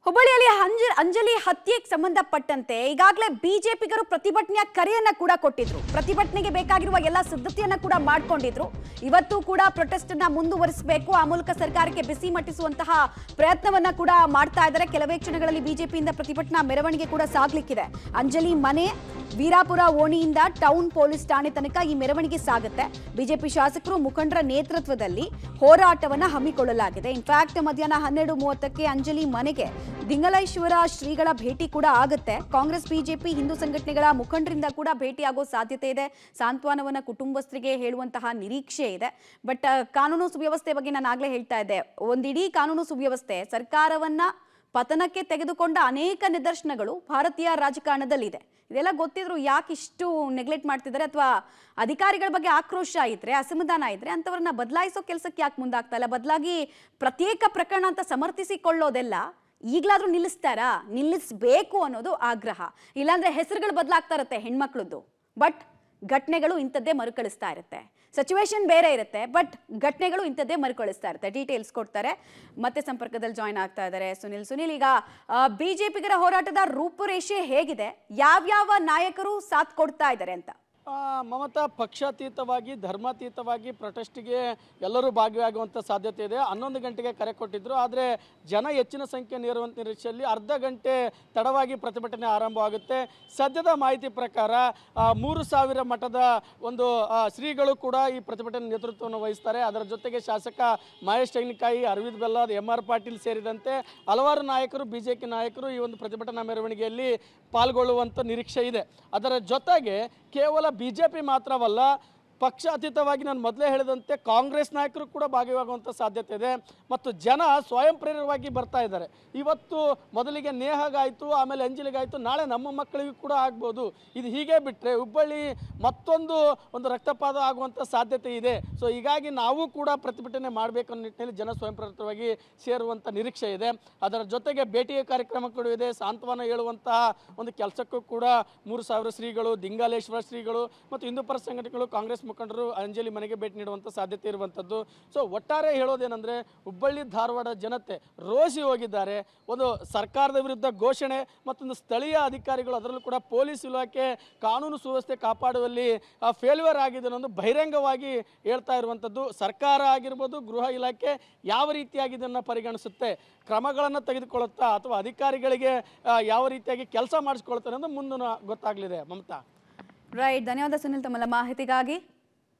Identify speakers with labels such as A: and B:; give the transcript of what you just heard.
A: ಹುಬ್ಬಳ್ಳಿಯಲ್ಲಿ ಅಂಜಲಿ ಹತ್ಯೆಗೆ ಸಂಬಂಧಪಟ್ಟಂತೆ ಈಗಾಗಲೇ ಬಿಜೆಪಿಗರು ಪ್ರತಿಭಟನೆಯ ಕರೆಯನ್ನ ಕೂಡ ಕೊಟ್ಟಿದ್ರು. ಪ್ರತಿಭಟನೆಗೆ ಬೇಕಾಗಿರುವ ಎಲ್ಲ ಸಿದ್ಧತೆಯನ್ನ ಕೂಡ ಮಾಡಿಕೊಂಡಿದ್ರು. ಇವತ್ತು ಕೂಡ ಪ್ರೊಟೆಸ್ಟ್ ಅನ್ನ ಮುಂದುವರಿಸಬೇಕು, ಆ ಮೂಲಕ ಸರ್ಕಾರಕ್ಕೆ ಬಿಸಿ ಮಟ್ಟಿಸುವಂತಹ ಪ್ರಯತ್ನವನ್ನ ಕೂಡ ಮಾಡ್ತಾ ಇದ್ದಾರೆ. ಕೆಲವೇ ಕ್ಷಣಗಳಲ್ಲಿ ಬಿಜೆಪಿಯಿಂದ ಪ್ರತಿಭಟನಾ ಮೆರವಣಿಗೆ ಕೂಡ ಸಾಗಲಿಕ್ಕಿದೆ. ಅಂಜಲಿ ಮನೆ ವೀರಾಪುರ ಓಣಿಯಿಂದ ಟೌನ್ ಪೊಲೀಸ್ ಠಾಣೆ ತನಕ ಈ ಮೆರವಣಿಗೆ ಸಾಗುತ್ತೆ. ಬಿಜೆಪಿ ಶಾಸಕರು ಮುಖಂಡರ ನೇತೃತ್ವದಲ್ಲಿ ಹೋರಾಟವನ್ನ ಹಮ್ಮಿಕೊಳ್ಳಲಾಗಿದೆ. ಇನ್ಫ್ಯಾಕ್ಟ್ ಮಧ್ಯಾಹ್ನ 12:30ಕ್ಕೆ ಅಂಜಲಿ ಮನೆಗೆ ದಿಂಗಲೇಶ್ವರ ಶ್ರೀಗಳ ಭೇಟಿ ಕೂಡ ಆಗುತ್ತೆ. ಕಾಂಗ್ರೆಸ್ ಬಿಜೆಪಿ ಹಿಂದೂ ಸಂಘಟನೆಗಳ ಮುಖಂಡರಿಂದ ಕೂಡ ಭೇಟಿಯಾಗೋ ಸಾಧ್ಯತೆ ಇದೆ. ಸಾಂತ್ವನವನ್ನ ಕುಟುಂಬಸ್ಥರಿಗೆ ಹೇಳುವಂತಹ ನಿರೀಕ್ಷೆ ಇದೆ. ಬಟ್ ಕಾನೂನು ಸುವ್ಯವಸ್ಥೆ ಬಗ್ಗೆ ನಾನು ಆಗ್ಲೇ ಹೇಳ್ತಾ ಇದ್ದೆ, ಒಂದಿಡೀ ಕಾನೂನು ಸುವ್ಯವಸ್ಥೆ ಸರ್ಕಾರವನ್ನ ಪತನಕ್ಕೆ ತೆಗೆದುಕೊಂಡ ಅನೇಕ ನಿದರ್ಶನಗಳು ಭಾರತೀಯ ರಾಜಕಾರಣದಲ್ಲಿದೆ. ಇದೆಲ್ಲ ಗೊತ್ತಿದ್ರು ಯಾಕೆ ಇಷ್ಟು ನೆಗ್ಲೆಕ್ಟ್ ಮಾಡ್ತಿದ್ದಾರೆ, ಅಥವಾ ಅಧಿಕಾರಿಗಳ ಬಗ್ಗೆ ಆಕ್ರೋಶ ಇದ್ರೆ, ಅಸಮಾಧಾನ ಇದ್ರೆ ಅಂಥವ್ರನ್ನ ಬದಲಾಯಿಸೋ ಕೆಲಸಕ್ಕೆ ಯಾಕೆ ಮುಂದಾಗ್ತಾ ಇಲ್ಲ? ಬದಲಾಗಿ ಪ್ರತ್ಯೇಕ ಪ್ರಕರಣ ಅಂತ ಸಮರ್ಥಿಸಿಕೊಳ್ಳೋದೆಲ್ಲ ಈಗಲಾದ್ರೂ ನಿಲ್ಲಿಸ್ತಾರಾ? ನಿಲ್ಲಿಸಬೇಕು ಅನ್ನೋದು ಆಗ್ರಹ. ಇಲ್ಲಾಂದ್ರೆ ಹೆಸರುಗಳು ಬದಲಾಗ್ತಾ ಇರುತ್ತೆ ಹೆಣ್ಮಕ್ಳದ್ದು, ಬಟ್ ಘಟನೆಗಳು ಇಂಥದ್ದೇ ಮರುಕಳಿಸ್ತಾ ಇರುತ್ತೆ. ಸಿಚುವೇಶನ್ ಬೇರೆ ಇರುತ್ತೆ, ಬಟ್ ಘಟನೆಗಳು ಇಂಥದ್ದೇ ಮರುಕಳಿಸ್ತಾ ಇರುತ್ತೆ. ಡೀಟೇಲ್ಸ್ ಕೊಡ್ತಾರೆ, ಮತ್ತೆ ಸಂಪರ್ಕದಲ್ಲಿ ಜಾಯ್ನ್ ಆಗ್ತಾ ಇದ್ದಾರೆ ಸುನಿಲ್. ಈಗ ಬಿಜೆಪಿಗರ ಹೋರಾಟದ ರೂಪುರೇಷೆ ಹೇಗಿದೆ, ಯಾವ್ಯಾವ ನಾಯಕರು ಸಾಥ್ ಕೊಡ್ತಾ ಇದ್ದಾರೆ ಅಂತ?
B: ಮಮತಾ, ಪಕ್ಷಾತೀತವಾಗಿ ಧರ್ಮಾತೀತವಾಗಿ ಪ್ರೊಟೆಸ್ಟ್ಗೆ ಎಲ್ಲರೂ ಭಾಗಿಯಾಗುವಂಥ ಸಾಧ್ಯತೆ ಇದೆ. 11 ಗಂಟೆಗೆ ಕರೆ ಕೊಟ್ಟಿದ್ದರು, ಆದರೆ ಜನ ಹೆಚ್ಚಿನ ಸಂಖ್ಯೆ ನೀರುವಂಥ ನಿರೀಕ್ಷೆಯಲ್ಲಿ ಅರ್ಧ ಗಂಟೆ ತಡವಾಗಿ ಪ್ರತಿಭಟನೆ ಆರಂಭವಾಗುತ್ತೆ. ಸದ್ಯದ ಮಾಹಿತಿ ಪ್ರಕಾರ 3000 ಮಠದ ಒಂದು ಶ್ರೀಗಳು ಕೂಡ ಈ ಪ್ರತಿಭಟನೆ ನೇತೃತ್ವವನ್ನು ವಹಿಸ್ತಾರೆ. ಅದರ ಜೊತೆಗೆ ಶಾಸಕ ಮಹೇಶ್ ಟೆಂಗಿನಕಾಯಿ, ಅರವಿಂದ್ ಬೆಲ್ಲದ್, MR ಪಾಟೀಲ್ ಸೇರಿದಂತೆ ಹಲವಾರು ನಾಯಕರು, ಬಿಜೆಪಿ ನಾಯಕರು ಈ ಒಂದು ಪ್ರತಿಭಟನಾ ಮೆರವಣಿಗೆಯಲ್ಲಿ ಪಾಲ್ಗೊಳ್ಳುವಂಥ ನಿರೀಕ್ಷೆ ಇದೆ. ಅದರ ಜೊತೆಗೆ ಕೇವಲ ಬಿಜೆಪಿ ಮಾತ್ರವಲ್ಲ, ಪಕ್ಷಾತೀತವಾಗಿ ನಾನು ಮೊದಲೇ ಹೇಳಿದಂತೆ ಕಾಂಗ್ರೆಸ್ ನಾಯಕರು ಕೂಡ ಭಾಗಿಯಾಗುವಂಥ ಸಾಧ್ಯತೆ ಇದೆ. ಮತ್ತು ಜನ ಸ್ವಯಂ ಪ್ರೇರಿತವಾಗಿ ಬರ್ತಾ ಇದ್ದಾರೆ. ಇವತ್ತು ಮೊದಲಿಗೆ ನೇಹಗಾಯಿತು, ಆಮೇಲೆ ಅಂಜಲಿಗಾಯಿತು, ನಾಳೆ ನಮ್ಮ ಮಕ್ಕಳಿಗೂ ಕೂಡ ಆಗ್ಬೋದು. ಇದು ಹೀಗೆ ಬಿಟ್ಟರೆ ಹುಬ್ಬಳ್ಳಿ ಮತ್ತೊಂದು ರಕ್ತಪಾತ ಆಗುವಂಥ ಸಾಧ್ಯತೆ ಇದೆ. ಸೊ ಹೀಗಾಗಿ ನಾವು ಕೂಡ ಪ್ರತಿಭಟನೆ ಮಾಡಬೇಕು ಅನ್ನೋ ನಿಟ್ಟಿನಲ್ಲಿ ಜನ ಸ್ವಯಂ ಪ್ರೇರಿತವಾಗಿ ಸೇರುವಂಥ ನಿರೀಕ್ಷೆ ಇದೆ. ಅದರ ಜೊತೆಗೆ ಭೇಟಿಯ ಕಾರ್ಯಕ್ರಮ ಕೂಡ ಇದೆ. ಸಾಂತ್ವನ ಹೇಳುವಂತಹ ಒಂದು ಕೆಲಸಕ್ಕೂ ಕೂಡ 3000 ಶ್ರೀಗಳು, ದಿಂಗಾಲೇಶ್ವರ ಶ್ರೀಗಳು ಮತ್ತು ಹಿಂದೂ ಪರ ಸಂಘಟನೆಗಳು, ಕಾಂಗ್ರೆಸ್ ಮುಖಂಡರು ಅಂಜಲಿ ಮನೆಗೆ ಭೇಟಿ ನೀಡುವಂಥ ಸಾಧ್ಯತೆ ಇರುವಂಥದ್ದು. ಸೊ ಒಟ್ಟಾರೆ ಹೇಳೋದೇನೆಂದರೆ ಹುಬ್ಬಳ್ಳಿ ಧಾರವಾಡ ಜನತೆ ರೋಸಿ ಹೋಗಿದ್ದಾರೆ. ಒಂದು ಸರ್ಕಾರದ ವಿರುದ್ಧ ಘೋಷಣೆ, ಮತ್ತೊಂದು ಸ್ಥಳೀಯ ಅಧಿಕಾರಿಗಳು, ಅದರಲ್ಲೂ ಕೂಡ ಪೊಲೀಸ್ ಇಲಾಖೆ ಕಾನೂನು ಸುವ್ಯವಸ್ಥೆ ಕಾಪಾಡುವಲ್ಲಿ ಫೇಲ್ಯೂರ್ ಆಗಿದೆ ಅನ್ನೋದು ಬಹಿರಂಗವಾಗಿ ಹೇಳ್ತಾ ಇರುವಂಥದ್ದು. ಸರ್ಕಾರ ಆಗಿರ್ಬೋದು, ಗೃಹ ಇಲಾಖೆ ಯಾವ ರೀತಿಯಾಗಿ ಇದನ್ನು ಪರಿಗಣಿಸುತ್ತೆ, ಕ್ರಮಗಳನ್ನು ತೆಗೆದುಕೊಳ್ಳುತ್ತಾ ಅಥವಾ ಅಧಿಕಾರಿಗಳಿಗೆ ಯಾವ ರೀತಿಯಾಗಿ ಕೆಲಸ ಮಾಡಿಸ್ಕೊಳ್ತಾರೆ ಅನ್ನೋದು ಮುಂದೆ ಗೊತ್ತಾಗಲಿದೆ. ಮಮತಾ.
A: ರೈಟ್, ಧನ್ಯವಾದ ಸುನಿಲ್ ತಮ್ಮೆಲ್ಲ ಮಾಹಿತಿಗಾಗಿ.